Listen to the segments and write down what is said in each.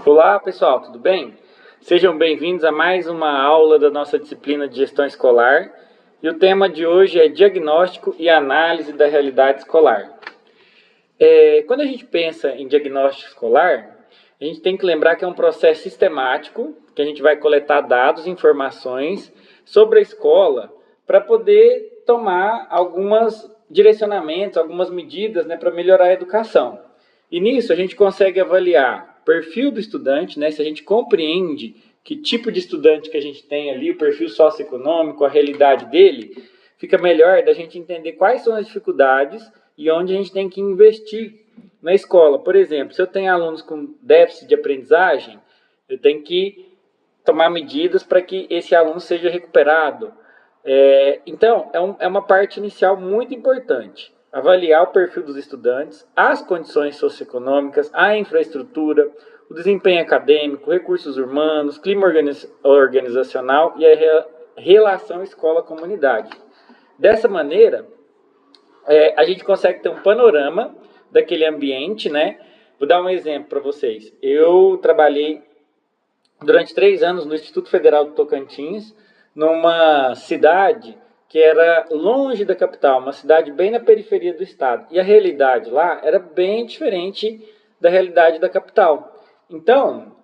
Olá pessoal, tudo bem? Sejam bem-vindos a mais uma aula da nossa disciplina de gestão escolar e o tema de hoje é diagnóstico e análise da realidade escolar. Quando a gente pensa em diagnóstico escolar, a gente tem que lembrar que é um processo sistemático, que a gente vai coletar dados e informações sobre a escola para poder tomar alguns direcionamentos, algumas medidas, para melhorar a educação. E nisso a gente consegue avaliar o perfil do estudante, se a gente compreende que tipo de estudante que a gente tem ali, o perfil socioeconômico, a realidade dele, fica melhor da gente entender quais são as dificuldades e onde a gente tem que investir na escola. Por exemplo, se eu tenho alunos com déficit de aprendizagem, eu tenho que tomar medidas para que esse aluno seja recuperado. Então, é uma parte inicial muito importante. Avaliar o perfil dos estudantes, as condições socioeconômicas, a infraestrutura, o desempenho acadêmico, recursos humanos, clima organizacional e a relação escola-comunidade. Dessa maneira, a gente consegue ter um panorama daquele ambiente, Vou dar um exemplo para vocês. Eu trabalhei durante 3 anos no Instituto Federal do Tocantins, numa cidade que era longe da capital, uma cidade bem na periferia do estado. E a realidade lá era bem diferente da realidade da capital. Então,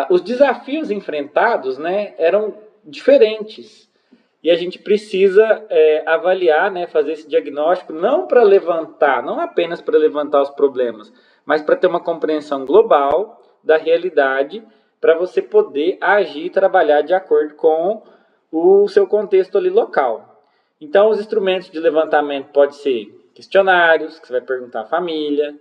os desafios enfrentados, eram diferentes. E a gente precisa avaliar, fazer esse diagnóstico, não para levantar, não apenas para levantar os problemas, mas para ter uma compreensão global da realidade, para você poder agir e trabalhar de acordo com o seu contexto ali local. Então, os instrumentos de levantamento podem ser questionários, que você vai perguntar à família,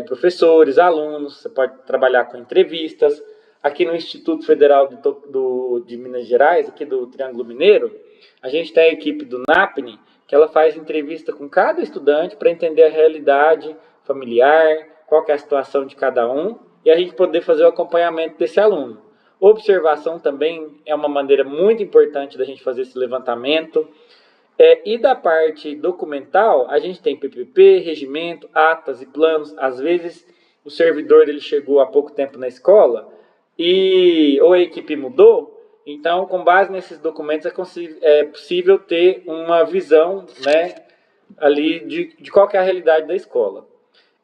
professores, alunos, você pode trabalhar com entrevistas. Aqui no Instituto Federal de Minas Gerais, aqui do Triângulo Mineiro, a gente tem a equipe do NAPNE, que ela faz entrevista com cada estudante para entender a realidade familiar, qual que é a situação de cada um, e a gente poder fazer o acompanhamento desse aluno. Observação também é uma maneira muito importante da gente fazer esse levantamento. E da parte documental, a gente tem PPP, regimento, atas e planos. Às vezes, o servidor ele chegou há pouco tempo na escola ou a equipe mudou. Então, com base nesses documentos, é possível ter uma visão ali de qual que é a realidade da escola.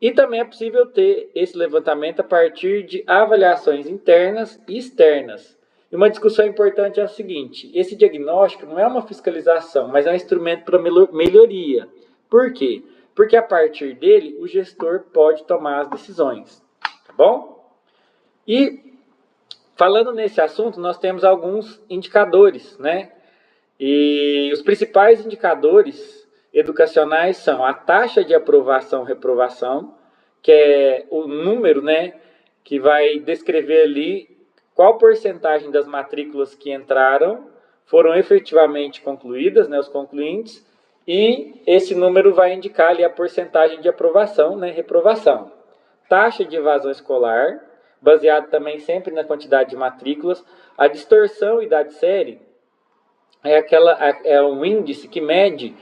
E também é possível ter esse levantamento a partir de avaliações internas e externas. E uma discussão importante é a seguinte: esse diagnóstico não é uma fiscalização, mas é um instrumento para melhoria. Por quê? Porque a partir dele o gestor pode tomar as decisões. Tá bom? E falando nesse assunto, nós temos alguns indicadores, E os principais indicadores educacionais são a taxa de aprovação-reprovação, que é o número, que vai descrever ali qual porcentagem das matrículas que entraram foram efetivamente concluídas, os concluintes, e esse número vai indicar ali a porcentagem de aprovação, reprovação. Taxa de evasão escolar, baseado também sempre na quantidade de matrículas. A distorção idade-série é um índice que mede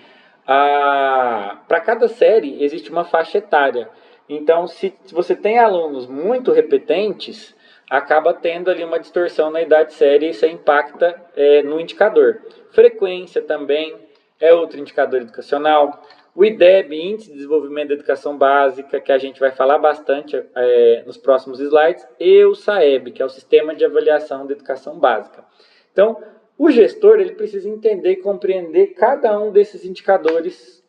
para cada série existe uma faixa etária. Então, se você tem alunos muito repetentes, acaba tendo ali uma distorção na idade-série e isso impacta no indicador. Frequência também é outro indicador educacional. O IDEB, Índice de Desenvolvimento da Educação Básica, que a gente vai falar bastante nos próximos slides, e o SAEB, que é o Sistema de Avaliação da Educação Básica. Então, o gestor ele precisa entender e compreender cada um desses indicadores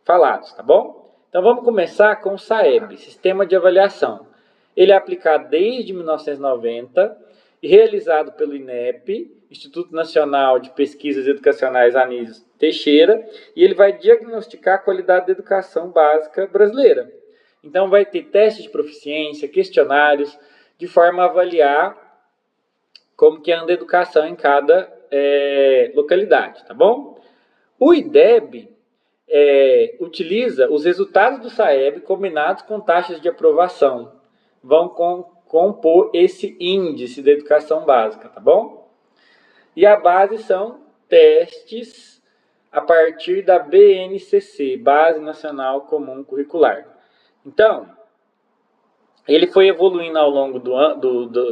falados, tá bom? Então, vamos começar com o SAEB, Sistema de Avaliação. Ele é aplicado desde 1990 e realizado pelo INEP, Instituto Nacional de Pesquisas Educacionais Anísio Teixeira, e ele vai diagnosticar a qualidade da educação básica brasileira. Então, vai ter testes de proficiência, questionários, de forma a avaliar como que anda a educação em cada localidade, tá bom? O IDEB utiliza os resultados do SAEB combinados com taxas de aprovação. Vão compor esse índice da educação básica, tá bom? E a base são testes a partir da BNCC, Base Nacional Comum Curricular. Então, Ele foi evoluindo ao longo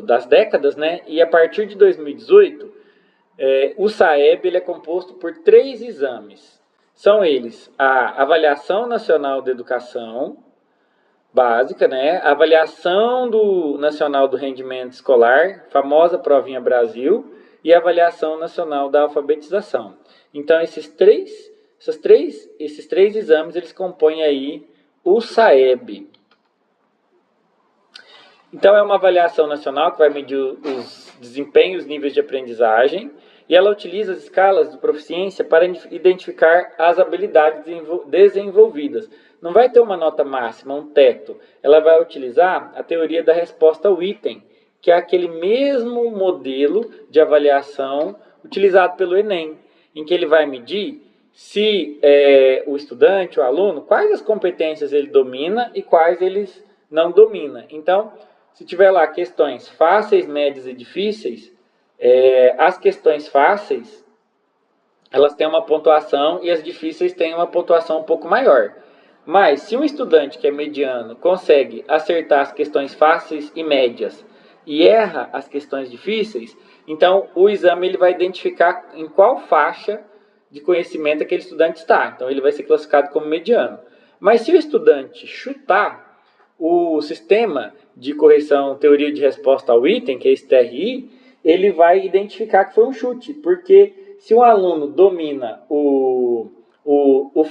das décadas, né? E a partir de 2018, o SAEB ele é composto por 3 exames. São eles a Avaliação Nacional de Educação Básica, né? A Avaliação Nacional do Rendimento Escolar, famosa Provinha Brasil, e a Avaliação Nacional da Alfabetização. Então, esses três exames eles compõem aí o SAEB. Então, é uma avaliação nacional que vai medir os desempenhos, níveis de aprendizagem, e ela utiliza as escalas de proficiência para identificar as habilidades desenvolvidas. Não vai ter uma nota máxima, um teto. Ela vai utilizar a teoria da resposta ao item, que é aquele mesmo modelo de avaliação utilizado pelo Enem, em que ele vai medir se o estudante, o aluno, quais as competências ele domina e quais eles não domina. Então, se tiver lá questões fáceis, médias e difíceis, as questões fáceis, elas têm uma pontuação e as difíceis têm uma pontuação um pouco maior. Mas, se um estudante que é mediano consegue acertar as questões fáceis e médias e erra as questões difíceis, então o exame ele vai identificar em qual faixa de conhecimento aquele estudante está. Então, ele vai ser classificado como mediano. Mas, se o estudante chutar, o sistema de correção teoria de resposta ao item, que é esse TRI, ele vai identificar que foi um chute, porque se um aluno domina o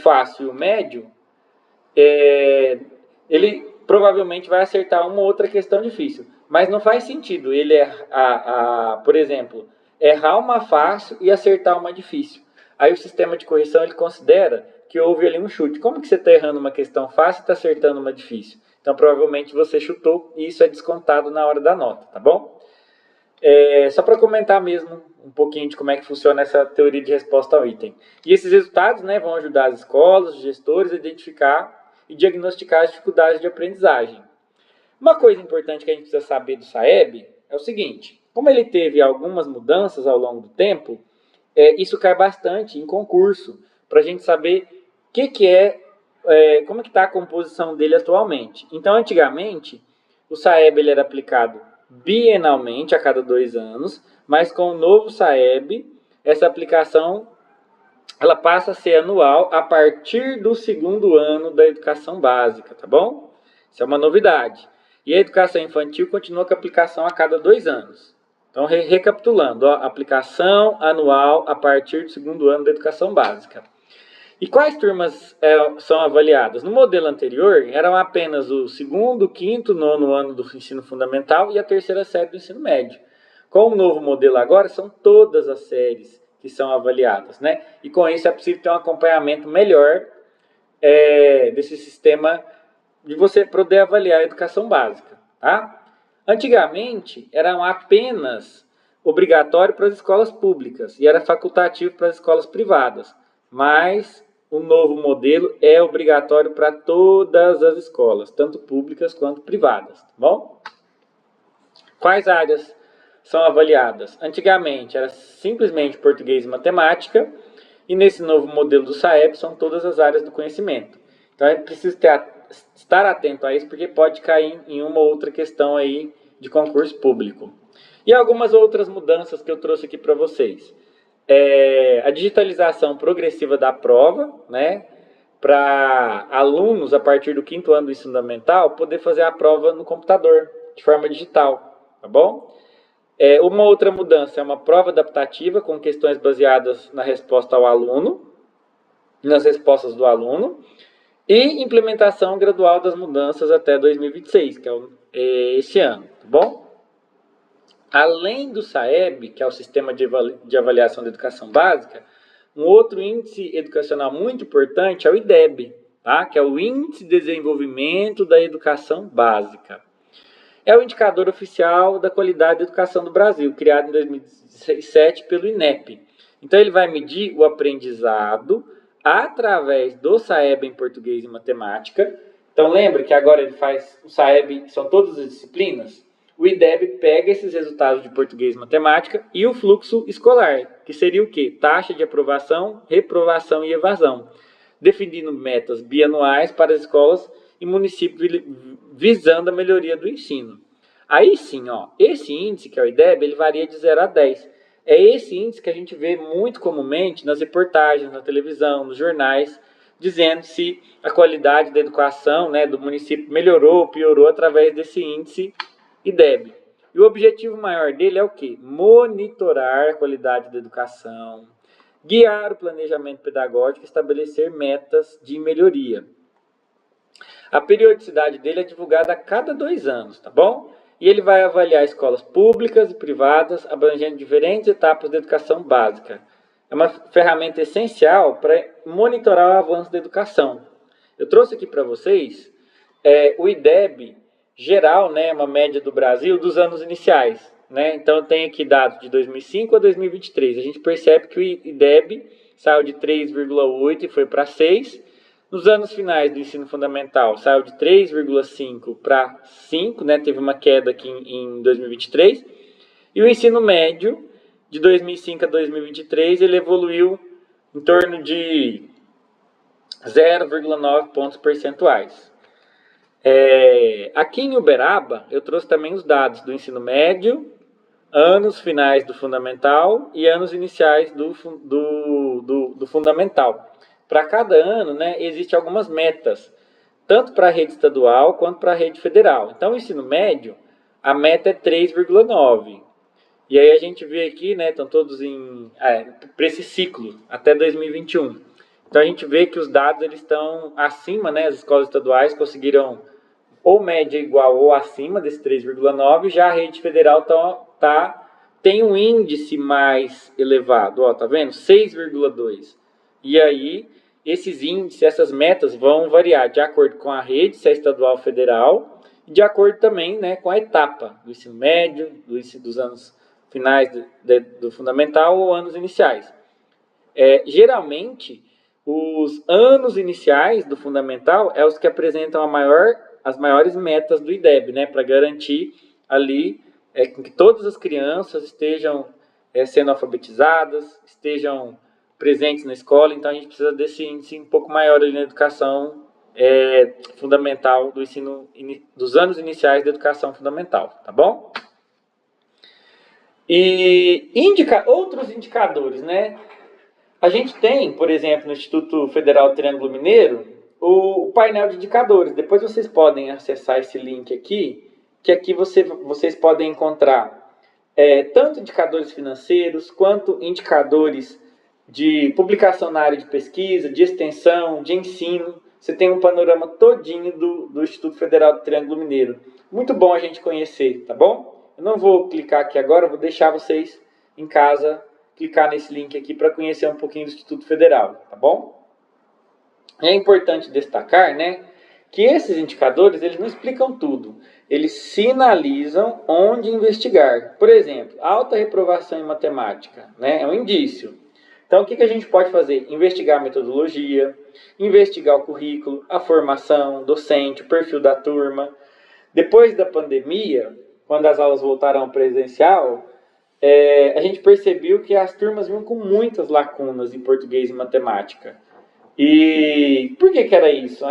fácil e o médio, ele provavelmente vai acertar uma ou outra questão difícil. Mas não faz sentido ele, por exemplo, errar uma fácil e acertar uma difícil. Aí o sistema de correção ele considera que houve ali um chute. Como que você está errando uma questão fácil e está acertando uma difícil? Então, provavelmente você chutou e isso é descontado na hora da nota, tá bom? Só para comentar mesmo um pouquinho de como é que funciona essa teoria de resposta ao item. E esses resultados, né, vão ajudar as escolas, os gestores a identificar e diagnosticar as dificuldades de aprendizagem. Uma coisa importante que a gente precisa saber do SAEB é o seguinte: como ele teve algumas mudanças ao longo do tempo, isso cai bastante em concurso, para a gente saber como que está a composição dele atualmente. Então, antigamente, o SAEB ele era aplicado bienalmente, a cada 2 anos, mas com o novo SAEB, essa aplicação ela passa a ser anual a partir do 2º ano da educação básica, tá bom? Isso é uma novidade. E a educação infantil continua com a aplicação a cada 2 anos. Então, recapitulando, aplicação anual a partir do 2º ano da educação básica. E quais turmas são avaliadas? No modelo anterior, eram apenas o 2º, 5º, 9º ano do ensino fundamental e a 3ª série do ensino médio. Com o novo modelo agora, são todas as séries que são avaliadas, né? E com isso é possível ter um acompanhamento melhor desse sistema de você poder avaliar a educação básica, tá? Antigamente, eram apenas obrigatório para as escolas públicas e era facultativo para as escolas privadas, mas o novo modelo é obrigatório para todas as escolas, tanto públicas quanto privadas, tá bom? Quais áreas são avaliadas? Antigamente era simplesmente português e matemática, e nesse novo modelo do SAEB são todas as áreas do conhecimento. Então é preciso estar atento a isso, porque pode cair em uma ou outra questão aí de concurso público. E algumas outras mudanças que eu trouxe aqui para vocês. A digitalização progressiva da prova, né, para alunos a partir do 5º ano do ensino fundamental poder fazer a prova no computador, de forma digital, tá bom? Uma outra mudança é uma prova adaptativa com questões baseadas na resposta ao aluno, nas respostas do aluno, e implementação gradual das mudanças até 2026, que é esse ano, tá bom? Além do SAEB, que é o Sistema de Avaliação da Educação Básica, um outro índice educacional muito importante é o IDEB, tá? Que é o Índice de Desenvolvimento da Educação Básica. É o indicador oficial da qualidade da educação do Brasil, criado em 2007 pelo INEP. Então, ele vai medir o aprendizado através do SAEB em português e matemática. Então, lembra que agora ele faz o SAEB, são todas as disciplinas? O IDEB pega esses resultados de português e matemática e o fluxo escolar, que seria o quê? Taxa de aprovação, reprovação e evasão, definindo metas bianuais para as escolas e municípios visando a melhoria do ensino. Aí sim, ó, esse índice, que é o IDEB, ele varia de 0 a 10. É esse índice que a gente vê muito comumente nas reportagens, na televisão, nos jornais, dizendo se a qualidade da educação, né, do município melhorou ou piorou através desse índice IDEB. E o objetivo maior dele é o quê? Monitorar a qualidade da educação, guiar o planejamento pedagógico e estabelecer metas de melhoria. A periodicidade dele é divulgada a cada 2 anos, tá bom? E ele vai avaliar escolas públicas e privadas, abrangendo diferentes etapas da educação básica. É uma ferramenta essencial para monitorar o avanço da educação. Eu trouxe aqui para vocês o IDEB geral, né, uma média do Brasil dos anos iniciais. Né? Então, eu tenho aqui dados de 2005 a 2023. A gente percebe que o IDEB saiu de 3,8 e foi para 6. Nos anos finais do ensino fundamental, saiu de 3,5 para 5, né? Teve uma queda aqui em 2023. E o ensino médio, de 2005 a 2023, ele evoluiu em torno de 0,9 pontos percentuais. Aqui em Uberaba, eu trouxe também os dados do ensino médio, anos finais do fundamental e anos iniciais do fundamental. Para cada ano, né, existem algumas metas, tanto para a rede estadual quanto para a rede federal. Então, o ensino médio, a meta é 3,9. E aí a gente vê aqui, né, estão todos para esse ciclo, até 2021. Então, a gente vê que os dados eles estão acima, né, as escolas estaduais conseguiram ou média igual ou acima desse 3,9, já a rede federal tem um índice mais elevado, ó, tá vendo? 6,2. E aí, esses índices, essas metas vão variar de acordo com a rede, se é estadual ou federal, e de acordo também, né, com a etapa do ensino médio, dos anos finais do fundamental ou anos iniciais. Geralmente, os anos iniciais do fundamental é os que apresentam as maiores metas do IDEB, né, para garantir ali que todas as crianças estejam sendo alfabetizadas, estejam presentes na escola. Então, a gente precisa desse índice um pouco maior ali na educação fundamental dos anos iniciais da educação fundamental, tá bom? E outros indicadores, né? A gente tem, por exemplo, no Instituto Federal Triângulo Mineiro, o painel de indicadores. Depois vocês podem acessar esse link aqui, que aqui vocês podem encontrar tanto indicadores financeiros, quanto indicadores de publicação na área de pesquisa, de extensão, de ensino. Você tem um panorama todinho do Instituto Federal do Triângulo Mineiro. Muito bom a gente conhecer, tá bom? Eu não vou clicar aqui agora, eu vou deixar vocês em casa clicar nesse link aqui para conhecer um pouquinho do Instituto Federal, tá bom? É importante destacar, né, que esses indicadores, eles não explicam tudo. Eles sinalizam onde investigar. Por exemplo, alta reprovação em matemática, né, é um indício. Então, o que a gente pode fazer? Investigar a metodologia, investigar o currículo, a formação docente, o perfil da turma. Depois da pandemia, quando as aulas voltaram ao presencial, a gente percebeu que as turmas vinham com muitas lacunas em português e matemática. E por que era isso?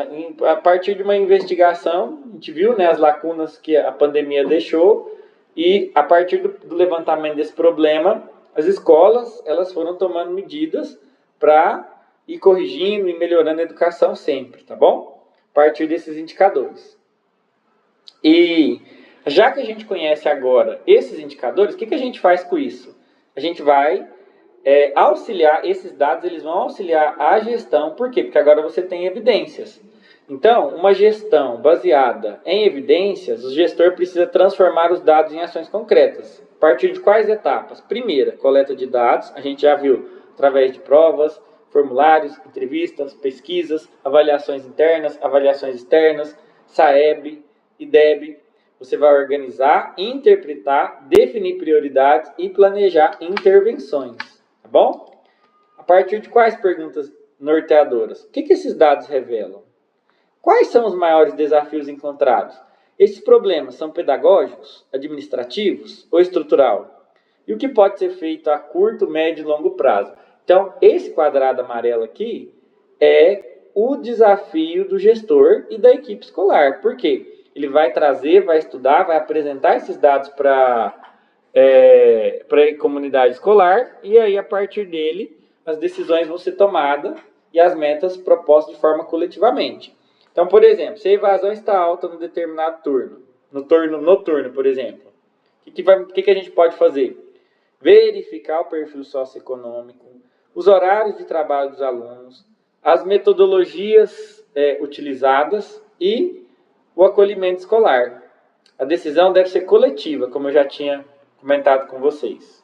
A partir de uma investigação, a gente viu, né, as lacunas que a pandemia deixou, e a partir do levantamento desse problema, as escolas elas foram tomando medidas para ir corrigindo e melhorando a educação sempre, tá bom? A partir desses indicadores. E já que a gente conhece agora esses indicadores, o que a gente faz com isso? A gente vai auxiliar, esses dados eles vão auxiliar a gestão. Por quê? Porque agora você tem evidências. Então, uma gestão baseada em evidências, o gestor precisa transformar os dados em ações concretas. A partir de quais etapas? Primeira, coleta de dados, a gente já viu através de provas, formulários, entrevistas, pesquisas, avaliações internas, avaliações externas, SAEB, IDEB. Você vai organizar, interpretar, definir prioridades e planejar intervenções, tá bom? A partir de quais perguntas norteadoras? O que esses dados revelam? Quais são os maiores desafios encontrados? Esses problemas são pedagógicos, administrativos ou estrutural? E o que pode ser feito a curto, médio e longo prazo? Então, esse quadrado amarelo aqui é o desafio do gestor e da equipe escolar. Por quê? Ele vai trazer, vai estudar, vai apresentar esses dados para a comunidade escolar, e aí, a partir dele, as decisões vão ser tomadas e as metas propostas de forma coletivamente. Então, por exemplo, se a evasão está alta no determinado turno, no turno noturno, por exemplo, o que a gente pode fazer? Verificar o perfil socioeconômico, os horários de trabalho dos alunos, as metodologias utilizadas e o acolhimento escolar. A decisão deve ser coletiva, como eu já tinha comentado com vocês.